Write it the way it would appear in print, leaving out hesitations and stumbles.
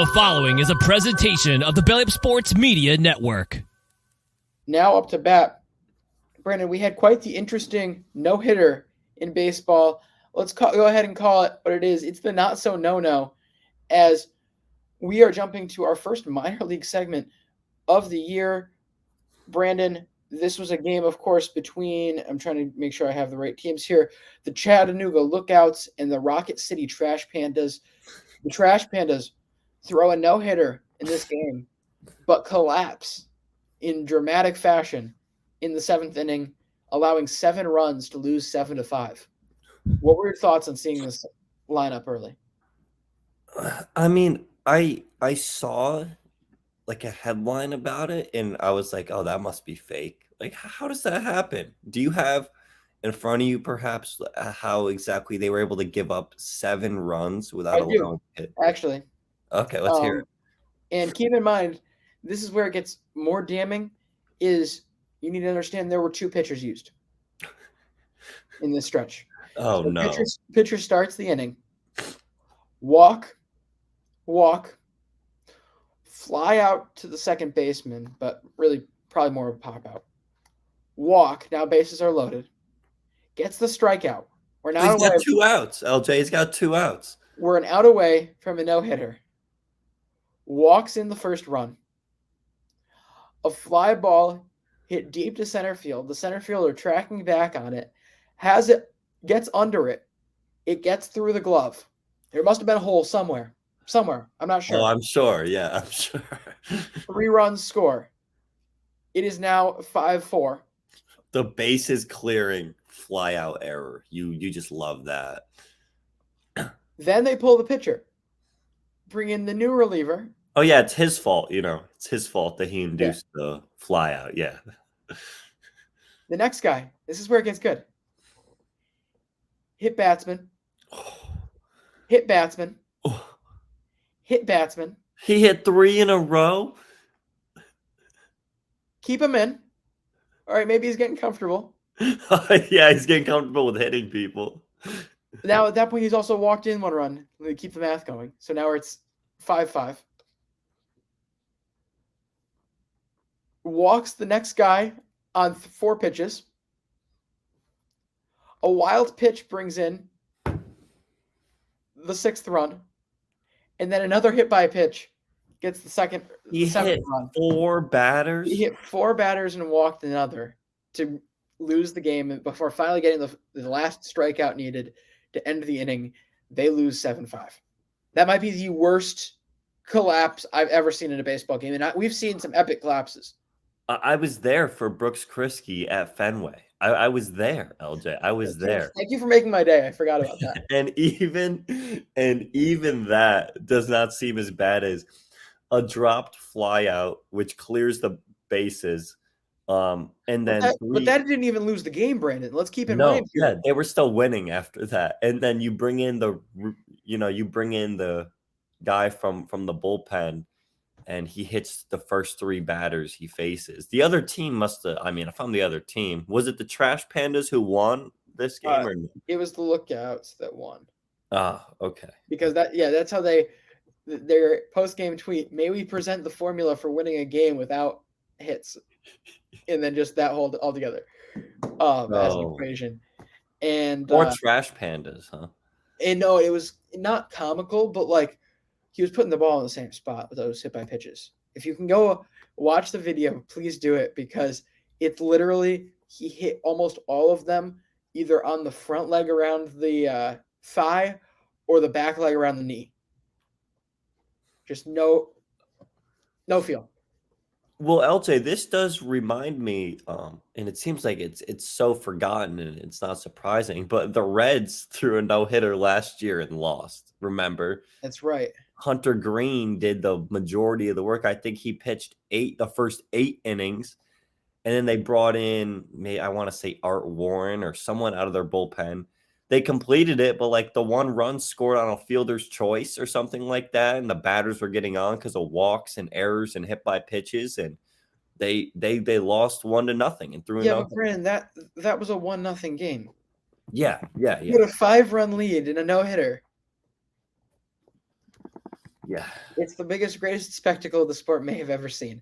The following is a presentation of the Belly Up Sports Media Network. Now up to bat. Brandon, we had quite the interesting no-hitter in baseball. Let's go ahead and call it what it is. It's the not-so-no-no, as we are jumping to our first minor league segment of the year. Brandon, this was a game, of course, between, I'm trying to make sure I have the right teams here, the Chattanooga Lookouts and the Rocket City Trash Pandas. The Trash Pandas throw a no-hitter in this game, but collapse in dramatic fashion in the seventh inning, allowing 7 runs to lose 7-5. What were your thoughts on seeing this lineup early? I mean, I saw like a headline about it, and I was like, "Oh, that must be fake." Like, how does that happen? Do you have in front of you perhaps how exactly they were able to give up 7 runs without allowing a hit? Actually. Okay, let's hear it. And keep in mind, this is where it gets more damning, is you need to understand there were 2 pitchers used in this stretch. Oh, so no. Pitcher starts the inning. Walk, fly out to the second baseman, but really probably more of a pop out. Walk, now bases are loaded. Gets the strikeout. He's got 2 outs, LJ. He's got 2 outs. We're an out away from a no-hitter. Walks in the first run. A fly ball hit deep to center field. The center fielder tracking back on it. Gets under it. It gets through the glove. There must have been a hole somewhere. I'm not sure. Oh, I'm sure. Yeah, I'm sure. 3 runs score. It is now 5-4. The bases clearing fly out error. You just love that. Then they pull the pitcher. Bring in the new reliever. Oh, yeah, it's his fault, It's his fault that he induced the fly out, yeah. The next guy. This is where it gets good. Hit batsman. Hit batsman. Hit batsman. He hit 3 in a row? Keep him in. All right, maybe he's getting comfortable. Yeah, he's getting comfortable with hitting people. Now, at that point, he's also walked in 1 run. They keep the math going. So now it's 5-5. Walks the next guy on 4 pitches. A wild pitch brings in the 6th run. And then another hit by pitch gets the 7th run. 4 batters? He hit 4 batters and walked another to lose the game before finally getting the last strikeout needed to end the inning. They lose 7-5. That might be the worst collapse I've ever seen in a baseball game. And we've seen some epic collapses. I was there for Brooks Kriske at Fenway. I was there, LJ. I was there. Thank you for making my day. I forgot about that. and even that does not seem as bad as a dropped fly out, which clears the bases. And then but that didn't even lose the game, Brandon. Let's keep in mind. Yeah, they were still winning after that. And then you bring in the guy from the bullpen, and he hits the first 3 batters he faces. The other team must have, if I'm the other team, was it the Trash Pandas who won this game? Or no? It was the Lookouts that won. Ah, okay. Because that's how their post-game tweet, may we present the formula for winning a game without hits. And then just that hold all together as an equation. And more Trash Pandas, huh? And no, it was not comical, but like he was putting the ball in the same spot with those hit by pitches. If you can go watch the video, please do it, because it's literally he hit almost all of them either on the front leg around the thigh or the back leg around the knee. Just no feel. Well, LJ, this does remind me, and it seems like it's so forgotten and it's not surprising, but the Reds threw a no-hitter last year and lost. Remember? That's right. Hunter Green did the majority of the work. I think he pitched the first 8 innings, and then they brought in, I want to say Art Warren or someone out of their bullpen. They completed it, but like the 1 run scored on a fielder's choice or something like that, and the batters were getting on because of walks and errors and hit by pitches, and they lost 1-0 and threw in. Yeah, but Brandon, that was a 1-0 game. Yeah. You had a 5-run lead in a no-hitter. Yeah. It's the biggest, greatest spectacle the sport may have ever seen.